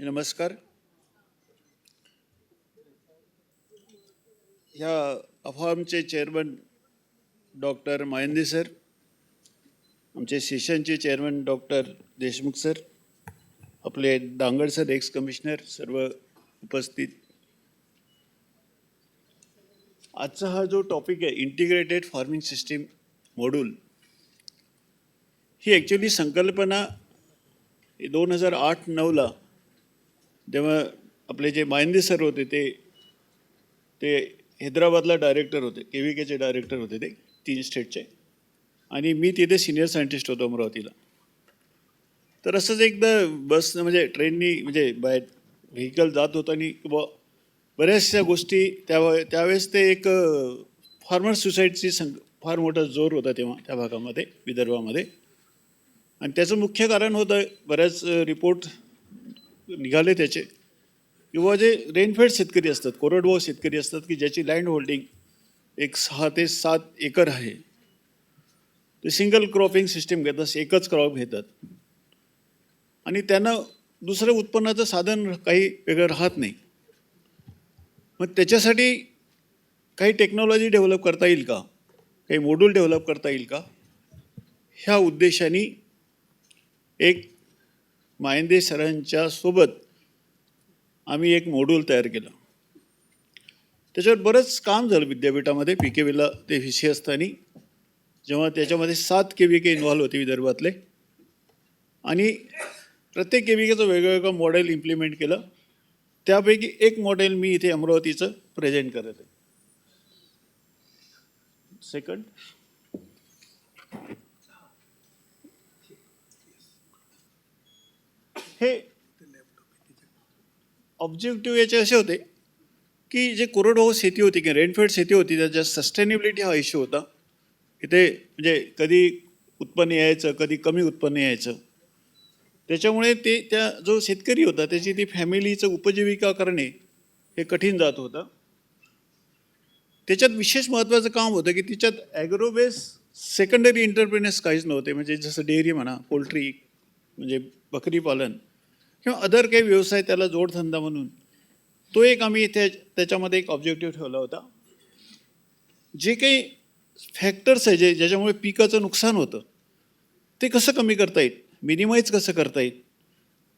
नमस्कार. ह्या अफामचे chairman doctor Mayandi sir, आमचे सेशनचे चेअरमन डॉक्टर देशमुख सर, आपले दांगड सर एक्स कमिशनर, सर्व उपस्थित. आजचा हा जो टॉपिक आहे इंटिग्रेटेड फार्मिंग सिस्टीम मॉड्यूल, ही ॲक्च्युली संकल्पना 2008-9ला जेव्हा आपले जे मायंदी सर होते ते हैदराबादला डायरेक्टर होते, KVKचे डायरेक्टर होते ते 3 स्टेटचे, आणि मी तिथे सिनियर सायंटिस्ट होतो अमरावतीला. तर असंच एकदा बसनं म्हणजे ट्रेननी म्हणजे बाय व्हेकल जात होतं आणि बऱ्याचशा गोष्टी त्यावेळेस ते एक फार्मर सुसाईडची फार मोठा जोर होता तेव्हा त्या भागामध्ये, विदर्भामध्ये. आणि त्याचं मुख्य कारण होतं, बऱ्याच रिपोर्ट निघाले त्याचे, किंवा जे रेनफेड शेतकरी असतात, कोरडवाहू शेतकरी असतात, की ज्याची लँड होल्डिंग एक 6 ते 7 एकर आहे, ते सिंगल क्रॉपिंग सिस्टीम घेतात, एकच क्रॉप घेतात, आणि त्यांना दुसरं उत्पन्नाचं साधन काही वेगळं राहत नाही. मग त्याच्यासाठी काही टेक्नॉलॉजी डेव्हलप करता येईल का, काही मॉड्यूल डेव्हलप करता येईल का, ह्या उद्देशाने एक मायंदे सरांच्या सोबत आम्ही एक मॉड्यूल तयार केलं. त्याच्यावर बरंच काम झालं विद्यापीठामध्ये. PKVला ते विषय असताना जेव्हा त्याच्यामध्ये 7 KVK इन्व्हॉल्व होते विदर्भातले, आणि प्रत्येक KVKचं वेगवेगळं मॉडेल इम्प्लिमेंट केलं. त्यापैकी एक मॉडेल मी इथे अमरावतीचं प्रेझेंट करत आहे. सेकंड, हे ऑब्जेक्टिव्ह याचे असे होते की जे कोरडवाहू शेती होती की रेनफेड शेती होती, त्याच्या सस्टेनेबिलिटी हा इश्यू होता. इथे म्हणजे कधी उत्पन्न यायचं, कधी कमी उत्पन्न यायचं. त्याच्यामुळे त्या जो शेतकरी होता त्याची ती फॅमिलीचं उपजीविका करणे हे कठीण जात होतं. त्याच्यात विशेष महत्त्वाचं काम होतं की तिच्यात ॲग्रोबेस सेकंडरी एंटरप्रेनर्स काहीच नव्हते. म्हणजे जसं डेअरी म्हणा, पोल्ट्री म्हणजे बकरी पालन, किंवा अदर काही व्यवसाय त्याला जोडधंदा म्हणून, तो एक आम्ही इथे त्याच्यामध्ये एक ऑब्जेक्टिव्ह ठेवला होता. जे काही फॅक्टर्स आहे ज्याच्यामुळे पिकाचं नुकसान होतं ते कसं कमी करता येईल, मिनिमाइज कसं करता येईल,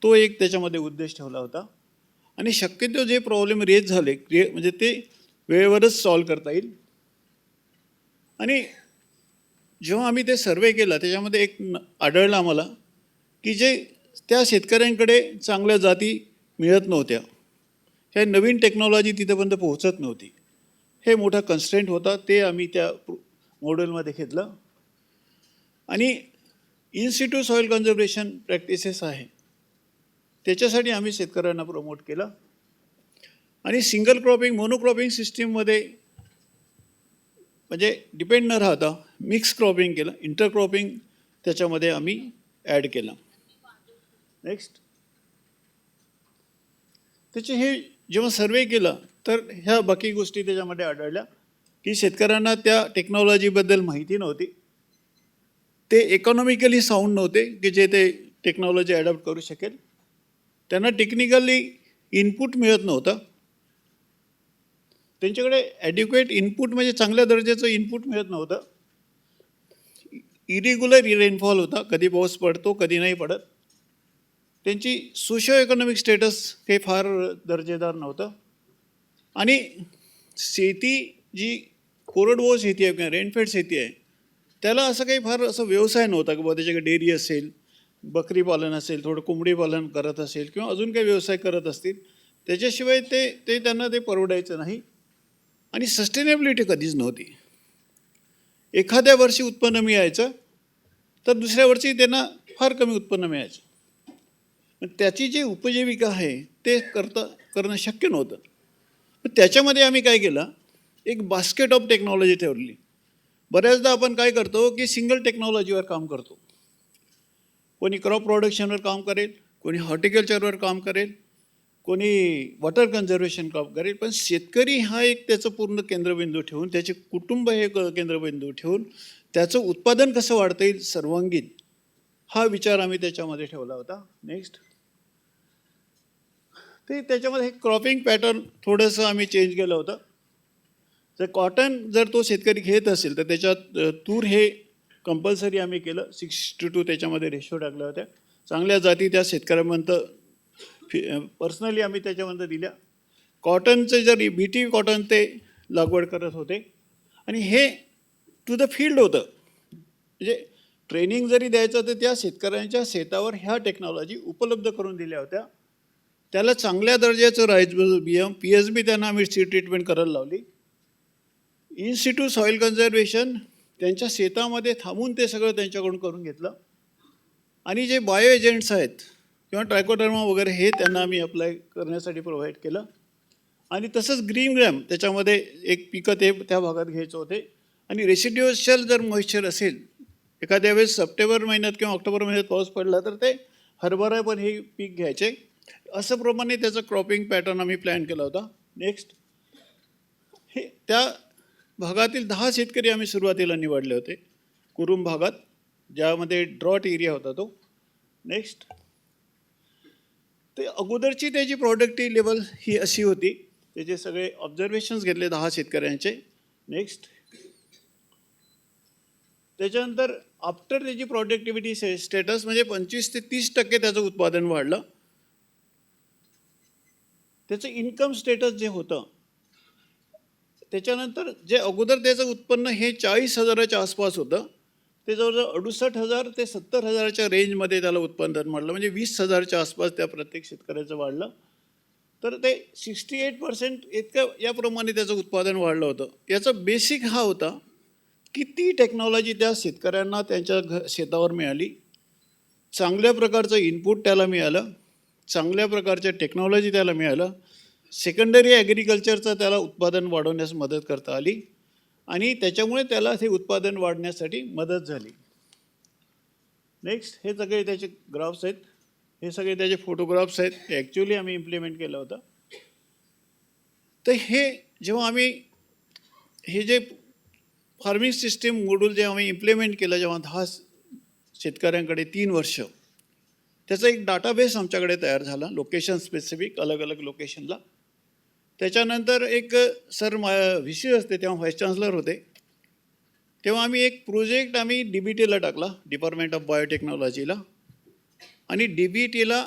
तो एक त्याच्यामध्ये उद्देश ठेवला होता. आणि शक्यतो जे प्रॉब्लेम रेज झाले म्हणजे ते वेळेवरच सॉल्व करता येईल. आणि जेव्हा आम्ही ते सर्वे केला त्याच्यामध्ये एक आढळलं आम्हाला की जे त्या शेतकऱ्यांकडे चांगल्या जाती मिळत नव्हत्या, ह्या नवीन टेक्नॉलॉजी तिथेपर्यंत पोहोचत नव्हती, हे मोठा कन्स्ट्रेंट होता. ते आम्ही त्या मॉडेलमध्ये घेतलं. आणि in situ soil conservation practices आहे त्याच्यासाठी आम्ही शेतकऱ्यांना प्रमोट केलं. आणि सिंगल क्रॉपिंग, मोनोक्रॉपिंग सिस्टीममध्ये म्हणजे डिपेंड न राहता मिक्स क्रॉपिंग केलं, इंटरक्रॉपिंग त्याच्यामध्ये आम्ही ॲड केलं. नेक्स्ट, त्याचे हे जेव्हा सर्वे केला तर ह्या बाकी गोष्टी त्याच्यामध्ये आढळल्या की शेतकऱ्यांना त्या टेक्नॉलॉजीबद्दल माहिती नव्हती, ते इकॉनॉमिकली साऊंड नव्हते की जे ते टेक्नॉलॉजी ॲडॉप्ट करू शकेल, त्यांना टेक्निकली इनपुट मिळत नव्हतं, त्यांच्याकडे ॲड्युक्वेट इनपुट म्हणजे चांगल्या दर्जाचं इनपुट मिळत नव्हतं, इरेग्युलर रेनफॉल होता, कधी पाऊस पडतो कधी नाही पडत, त्यांची सोशो इकॉनॉमिक स्टेटस काही फार दर्जेदार नव्हतं. आणि शेती जी कोरडवाहू शेती आहे किंवा रेनफेड शेती आहे त्याला असं काही फार असं व्यवसाय नव्हता की बाबा त्याच्याकडे डेअरी असेल, बकरी पालन असेल, थोडं कोंबडी पालन करत असेल किंवा अजून काही व्यवसाय करत असतील, त्याच्याशिवाय ते त्यांना ते परवडायचं नाही. आणि सस्टेनेबिलिटी कधीच नव्हती. एखाद्या वर्षी उत्पन्न मिळायचं तर दुसऱ्या वर्षी त्यांना फार कमी उत्पन्न मिळायचं. त्याची जी उपजीविका आहे ते करणं शक्य नव्हतं. पण त्याच्यामध्ये आम्ही काय केलं, एक बास्केट ऑफ टेक्नॉलॉजी ठेवली. बऱ्याचदा आपण काय करतो की सिंगल टेक्नॉलॉजीवर काम करतो, कोणी क्रॉप प्रोडक्शनवर काम करेल, कोणी हॉर्टिकल्चरवर काम करेल, कोणी वॉटर कन्झर्वेशन काम करेल, पण शेतकरी हा एक त्याचं पूर्ण केंद्रबिंदू ठेवून, त्याचे कुटुंब हे केंद्रबिंदू ठेवून त्याचं उत्पादन कसं वाढता येईल सर्वांगीण, हा विचार आम्ही त्याच्यामध्ये ठेवला होता. नेक्स्ट, ते त्याच्यामध्ये क्रॉपिंग पॅटर्न थोडंसं आम्ही चेंज केलं होतं. जर कॉटन जर तो शेतकरी घेत असेल तर त्याच्यात तूर हे कंपल्सरी आम्ही केलं. 6:2 त्याच्यामध्ये रेशो टाकल्या होत्या. चांगल्या जाती त्या शेतकऱ्यांपर्यंत पर्सनली आम्ही त्याच्यामध्ये दिल्या. कॉटनचं जर बीटी कॉटन ते लागवड करत होते आणि हे टू द फील्ड होतं. म्हणजे ट्रेनिंग जरी द्यायचं तर त्या शेतकऱ्यांच्या शेतावर ह्या टेक्नॉलॉजी उपलब्ध करून दिल्या होत्या. त्याला चांगल्या दर्जाचं राईझोबियम PSB त्यांना आम्ही सीड ट्रीटमेंट करायला लावली. इन्स्टिट्यूट सॉईल कन्झर्वेशन त्यांच्या शेतामध्ये थांबून ते सगळं त्यांच्याकडून करून घेतलं. आणि जे बायो एजंट्स आहेत किंवा ट्रायकोडर्मा वगैरे हे त्यांना आम्ही अप्लाय करण्यासाठी प्रोव्हाइड केलं. आणि तसंच ग्रीन ग्रॅम त्याच्यामध्ये एक पिकं ते त्या भागात घ्यायचं होते. आणि रेसिड्युअल जर मॉइश्चर असेल एखाद्या वेळेस सप्टेंबर महिन्यात किंवा ऑक्टोबर महिन्यात पाऊस पडला तर ते हरभरा पण हे पीक घ्यायचे. असं प्रमाणे त्याचं क्रॉपिंग पॅटर्न आम्ही प्लॅन केला होता. नेक्स्ट, हे त्या भागातील 10 शेतकरी आम्ही सुरुवातीला निवडले होते कुरुम भागात, ज्यामध्ये ड्रॉट एरिया होता तो. नेक्स्ट, ते अगोदरची त्याची प्रॉडक्टिव्ह लेवल ही अशी होती. त्याचे सगळे ऑब्झर्वेशन्स घेतले 10 शेतकऱ्यांचे. नेक्स्ट, त्याच्यानंतर आफ्टर त्याची प्रॉडक्टिव्हिटी स्टेटस म्हणजे 25 ते 30% त्याचं उत्पादन वाढलं. त्याचं इन्कम स्टेटस जे होतं त्याच्यानंतर जे अगोदर त्याचं उत्पन्न हे 40,000च्या आसपास होतं ते जवळजवळ 68,000 ते 70,000च्या रेंजमध्ये त्याला उत्पादन वाढलं. म्हणजे 20,000च्या आसपास त्या प्रत्येक शेतकऱ्याचं वाढलं. तर ते 68% इतकं याप्रमाणे त्याचं उत्पादन वाढलं होतं. याचा बेसिक हा होता की ती टेक्नॉलॉजी त्या शेतकऱ्यांना त्यांच्या शेतावर मिळाली. चांगल्या प्रकारचं इनपुट त्याला मिळालं, चांगल्या प्रकारच्या टेक्नॉलॉजी त्याला मिळालं, सेकंडरी ॲग्रिकल्चरचं त्याला उत्पादन वाढवण्यास मदत करता आली आणि त्याच्यामुळे त्याला हे उत्पादन वाढण्यासाठी मदत झाली. नेक्स्ट, हे सगळे त्याचे ग्राफ्स आहेत, हे सगळे त्याचे फोटोग्राफ्स आहेत. हे ॲक्च्युली आम्ही इम्प्लिमेंट केलं होतं. तर हे जेव्हा आम्ही हे जे फार्मिंग सिस्टीम मॉड्यूल जे आम्ही इम्प्लिमेंट केलं जेव्हा 10 शेतकऱ्यांकडे 3 वर्ष, त्याचा एक डाटाबेस आमच्याकडे तयार झाला लोकेशन स्पेसिफिक, अलग अलग लोकेशनला. त्याच्यानंतर एक सर VC असते तेव्हा व्हाईस चान्सलर होते, तेव्हा आम्ही एक प्रोजेक्ट आम्ही DBTला टाकला, डिपार्टमेंट ऑफ बायोटेक्नॉलॉजीला. आणि DBTला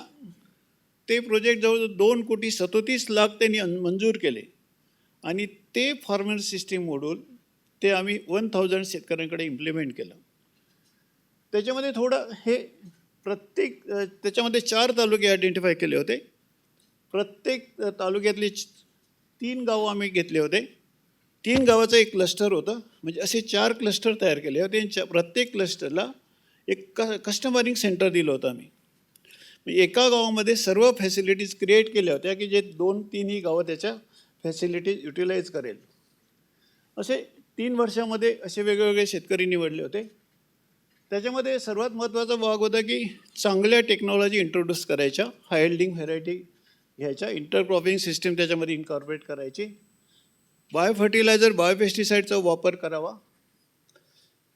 ते प्रोजेक्ट जवळजवळ 2,37,00,000 त्यांनी मंजूर केले. आणि ते फार्मर सिस्टीम मॉड्यूल ते आम्ही 1000 शेतकऱ्यांकडे इम्प्लिमेंट केलं. त्याच्यामध्ये थोडं हे प्रत्येक त्याच्यामध्ये 4 तालुके आयडेंटिफाय केले होते. प्रत्येक तालुक्यातली 3 गावं आम्ही घेतले होते. 3 गावाचं एक क्लस्टर होतं. म्हणजे असे 4 क्लस्टर तयार केले होते. प्रत्येक क्लस्टरला एक कस्टमरिंग सेंटर दिलं होतं आम्ही. एका गावामध्ये सर्व फॅसिलिटीज क्रिएट केल्या होत्या की जे 2-3 गावं त्याच्या फॅसिलिटीज युटिलाइज करेल. असे 3 वर्षामध्ये असे वेगवेगळे शेतकरी निवडले होते. त्याच्यामध्ये सर्वात महत्त्वाचा भाग होता की चांगल्या टेक्नॉलॉजी इंट्रोड्यूस करायच्या, हाय यील्डिंग व्हेरायटी घ्यायच्या, इंटरक्रॉपिंग सिस्टीम त्याच्यामध्ये इन्कॉर्पोरेट करायची, बायो फर्टिलायझर बायोपेस्टिसाईडचा वापर करावा,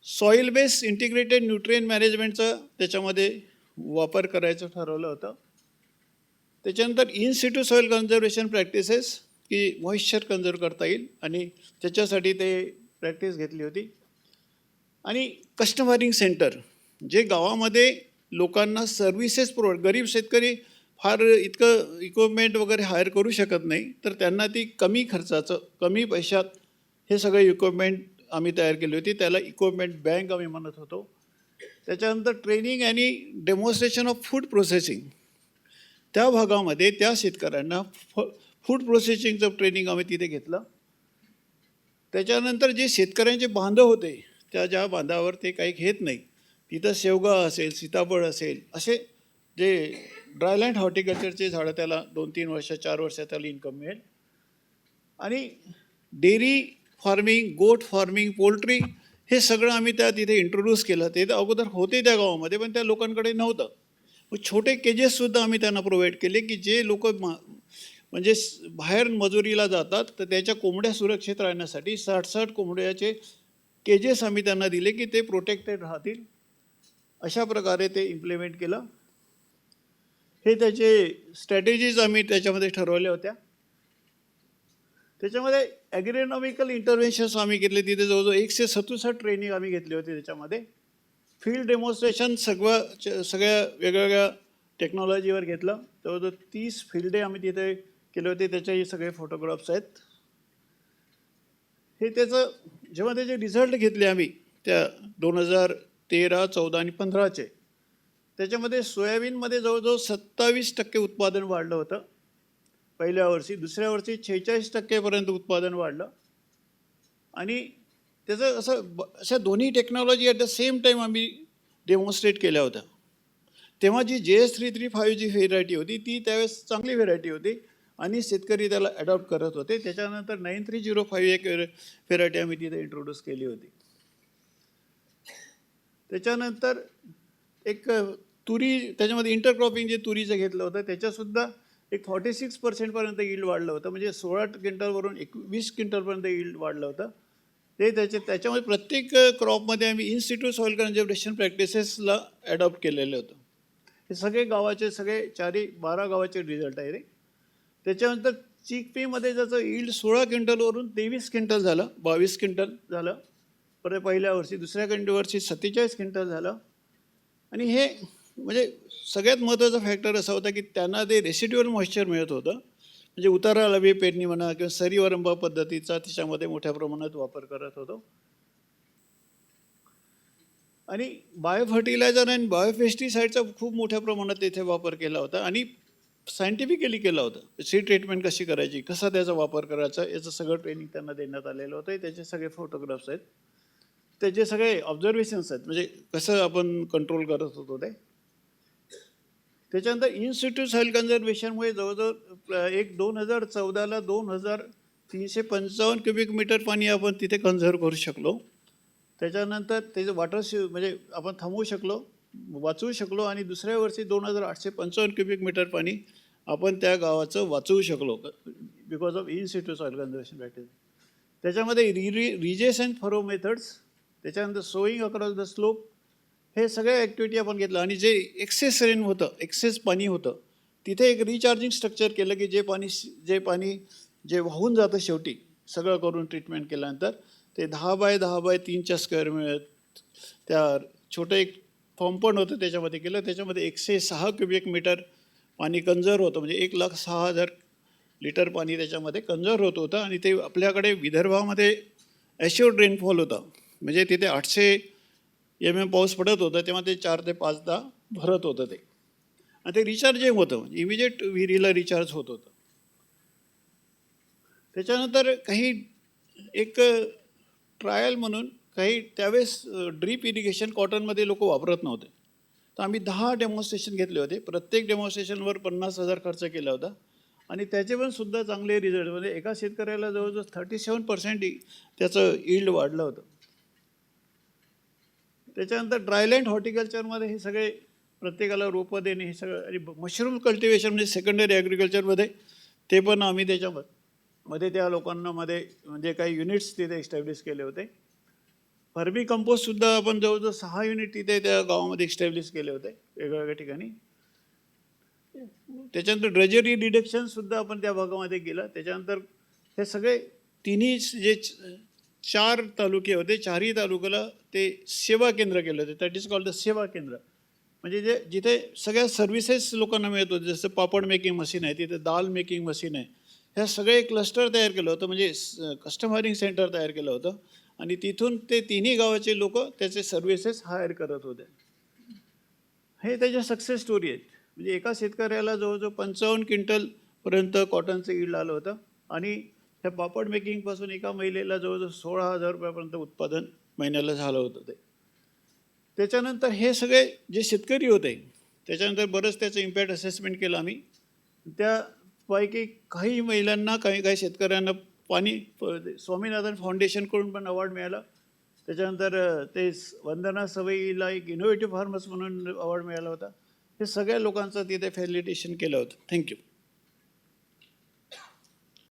सॉईल बेस इंटिग्रेटेड न्यूट्रिएंट मॅनेजमेंटचा त्याच्यामध्ये वापर करायचं ठरवलं होतं. त्याच्यानंतर in situ soil conservation practices की मॉइश्चर कन्झर्व करता येईल आणि त्याच्यासाठी ते प्रॅक्टिस घेतली होती. आणि कस्टमरिंग सेंटर जे गावामध्ये लोकांना सर्व्हिसेस गरीब शेतकरी फार इतकं इक्विपमेंट वगैरे हायर करू शकत नाही, तर त्यांना ती कमी खर्चाचं कमी पैशात हे सगळे इक्विपमेंट आम्ही तयार केली होती. त्याला इक्विपमेंट बँक आम्ही म्हणत होतो. त्याच्यानंतर ट्रेनिंग आणि डेमॉन्स्ट्रेशन ऑफ फूड प्रोसेसिंग, त्या भागामध्ये त्या शेतकऱ्यांना फूड प्रोसेसिंगचं ट्रेनिंग आम्ही तिथे घेतलं. त्याच्यानंतर जे शेतकऱ्यांचे बांधव होते त्या ज्या बांधावर ते काही घेत नाही, तिथं शेवगा असेल, सीताफळ असेल, असे जे ड्रायलँड हॉर्टिकल्चरचे झाडं त्याला 2-3 वर्ष 4 वर्ष त्याला इन्कम मिळेल. आणि डेअरी फार्मिंग, गोट फार्मिंग, पोल्ट्री हे सगळं आम्ही त्या तिथे इंट्रोड्यूस केलं. ते तर अगोदर होते त्या गावामध्ये पण त्या लोकांकडे नव्हतं. मग छोटे केजेससुद्धा आम्ही त्यांना प्रोव्हाइड केले की जे लोक म्हणजे बाहेर मजुरीला जातात तर त्याच्या कोंबड्या सुरक्षित राहण्यासाठी 60-60 कोंबड्याचे केजेस आम्ही त्यांना दिले की ते प्रोटेक्टेड राहतील. अशा प्रकारे ते इम्प्लिमेंट केलं. हे त्याचे स्ट्रॅटेजीज आम्ही त्याच्यामध्ये ठरवल्या होत्या. त्याच्यामध्ये ॲग्रोनॉमिकल इंटरव्हेन्शन्स आम्ही घेतले. तिथे जवळजवळ 167 ट्रेनिंग आम्ही घेतली होती. त्याच्यामध्ये फील्ड डेमॉन्स्ट्रेशन सगळ्या वेगवेगळ्या टेक्नॉलॉजीवर घेतलं. जवळजवळ 30 फील्ड डे आम्ही तिथे केले होते. त्याच्याही सगळे फोटोग्राफ्स आहेत. हे त्याचं जेव्हा त्याचे रिझल्ट घेतले आम्ही त्या 2013, 14 आणि 15चे, त्याच्यामध्ये सोयाबीनमध्ये जवळजवळ 27% उत्पादन वाढलं होतं पहिल्या वर्षी. दुसऱ्या वर्षी 46% उत्पादन वाढलं. आणि त्याचं अशा दोन्ही technology at the same time आम्ही डेमॉन्स्ट्रेट केल्या होत्या. तेव्हा जी JS335 जी व्हेरायटी होती ती त्यावेळेस चांगली व्हेरायटी होती आणि शेतकरी त्याला ॲडॉप्ट करत होते. त्याच्यानंतर 9305 एक व्हेरायटी आम्ही तिथे इंट्रोड्यूस केली होती. त्याच्यानंतर एक तुरी, त्याच्यामध्ये इंटरक्रॉपिंग जे तुरीचं घेतलं होतं त्याच्यासुद्धा एक 46% यील्ड वाढलं होतं. म्हणजे 16 क्विंटलवरून 20 क्विंटलपर्यंत यील्ड वाढलं होतं. ते त्याच्यामध्ये प्रत्येक क्रॉपमध्ये आम्ही इन सिटू सॉईल कन्झर्वेशन प्रॅक्टिसेसला ॲडॉप्ट केलेलं होतं. हे सगळे गावाचे 12 गावाचे रिझल्ट आहे रे. त्याच्यानंतर चिकपीमध्ये ज्याचं यील्ड 16 क्विंटलवरून 23 क्विंटल झालं, 22 क्विंटल झालं. परत पहिल्या वर्षी, दुसऱ्या वर्षी 47 क्विंटल झालं. आणि हे म्हणजे सगळ्यात महत्त्वाचा फॅक्टर असा होता की त्यांना ते रेसिड्युअल मॉइश्चर मिळत होतं. म्हणजे उतारा लावी पेरणी म्हणा किंवा सरीवरंबा पद्धतीचा त्याच्यामध्ये मोठ्या प्रमाणात वापर करत होतो. आणि बायो फर्टिलायझर आणि बायोपेस्टिसाईडचा खूप मोठ्या प्रमाणात तिथे वापर केला होता आणि सायंटिफिकली केला होता. सीड ट्रीटमेंट कशी करायची, कसा त्याचा वापर करायचा, याचं सगळं ट्रेनिंग त्यांना देण्यात आलेलं होतं. त्याचे सगळे फोटोग्राफ्स आहेत, त्याचे सगळे ऑब्झर्वेशन्स आहेत, म्हणजे कसं आपण कंट्रोल करत होतो ते. त्याच्यानंतर इन सिटू सॉईल कन्झर्वेशनमुळे जवळजवळ 2014ला 2355 क्युबिक मीटर पाणी आपण तिथे कन्झर्व करू शकलो. त्याच्यानंतर त्याचं म्हणजे आपण थांबवू शकलो, वाचवू शकलो. आणि दुसऱ्या वर्षी 2855 क्युबिक मीटर पाणी आपण त्या गावाचं वाचवू शकलो because of in situ soil conservation practice. त्याच्यामध्ये रिजेस अँड फरो मेथड्स, त्याच्यानंतर सोईंग अक्रॉस द स्लोप, हे सगळ्या ॲक्टिव्हिटी आपण घेतलं. आणि जे एक्सेस रेन होतं, एक्सेस पाणी होतं, तिथे एक रिचार्जिंग स्ट्रक्चर केलं की जे पाणी वाहून जातं शेवटी सगळं करून ट्रीटमेंट केल्यानंतर, ते 10x10x3 स्क्वेअर मिळत त्या छोटं एक फॉर्म पण होतं त्याच्यामध्ये केलं. त्याच्यामध्ये 106 क्युबिक मीटर पाणी कन्झर्व होतं. म्हणजे 1,06,000 लिटर पाणी त्याच्यामध्ये कन्झर्व होत होतं. आणि ते आपल्याकडे विदर्भामध्ये ॲश्युअर्ड रेनफॉल होता. म्हणजे तिथे 800 mm पाऊस पडत होता, तेव्हा ते 4 ते 5दा भरत होतं ते. आणि ते रिचार्जिंग होतं, म्हणजे इमिजिएट विहिरीला रिचार्ज होत होतं. त्याच्यानंतर एक ट्रायल म्हणून त्यावेळेस ड्रीप इरिगेशन कॉटनमध्ये लोक वापरत नव्हते. तर आम्ही 10 डेमॉन्स्ट्रेशन घेतले होते. प्रत्येक डेमॉन्स्ट्रेशनवर 50,000 खर्च केला होता. आणि त्याचे पण सुद्धा चांगले रिझल्ट, म्हणजे एका शेतकऱ्याला जवळजवळ 37% त्याचं यील्ड वाढलं होतं. त्याच्यानंतर ड्रायलँड हॉर्टिकल्चरमध्ये हे सगळे प्रत्येकाला रोपं देणे, हे सगळं. आणि मशरूम कल्टिवेशन म्हणजे सेकंडरी ॲग्रिकल्चरमध्ये ते पण आम्ही त्याच्यामध्ये त्या लोकांना म्हणजे काही युनिट्स तिथे एस्टॅब्लिश केले होते. फर्मी कंपोस्टसुद्धा आपण जवळजवळ 6 युनिट तिथे त्या गावामध्ये एस्टॅब्लिश केले होते वेगवेगळ्या ठिकाणी. त्याच्यानंतर ड्रेजरी डिडक्शनसुद्धा आपण त्या भागामध्ये केलं. त्याच्यानंतर हे सगळे तिन्ही जे 4 तालुके होते, 4ही तालुक्याला ते सेवा केंद्र केलं होतं. दॅट इज कॉल्ड द सेवा केंद्र. म्हणजे जिथे सगळ्या सर्व्हिसेस लोकांना मिळत होते. जसं पापड मेकिंग मशीन आहे, तिथे दाल मेकिंग मशीन आहे. ह्या सगळे क्लस्टर तयार केलं होतं, म्हणजे कस्टमायरिंग सेंटर तयार केलं होतं. आणि तिथून ते तिन्ही गावाचे लोक त्याचे सर्व्हिसेस हायर करत होते. हे त्याच्या सक्सेस स्टोरी आहेत. म्हणजे एका शेतकऱ्याला जवळजवळ 55 क्विंटलपर्यंत कॉटनचं यील्ड आलं होतं. आणि ह्या पापड मेकिंगपासून एका महिलेला जवळजवळ 16,000 रुपयापर्यंत उत्पादन महिन्याला झालं होतं ते. त्याच्यानंतर हे सगळे जे शेतकरी होते, त्याच्यानंतर बरंच त्याचं इम्पॅक्ट असेसमेंट केलं आम्ही. त्यापैकी काही महिलांना, काही शेतकऱ्यांना स्वामीनाथन फाउंडेशनकडून पण अवॉर्ड मिळाला. त्याच्यानंतर ते वंदना सवयीला एक इनोव्हेटिव्ह फार्मर्स म्हणून अवॉर्ड मिळाला होता. हे सगळ्या लोकांचं तिथे फॅसिलिटेशन केलं होतं. थँक्यू.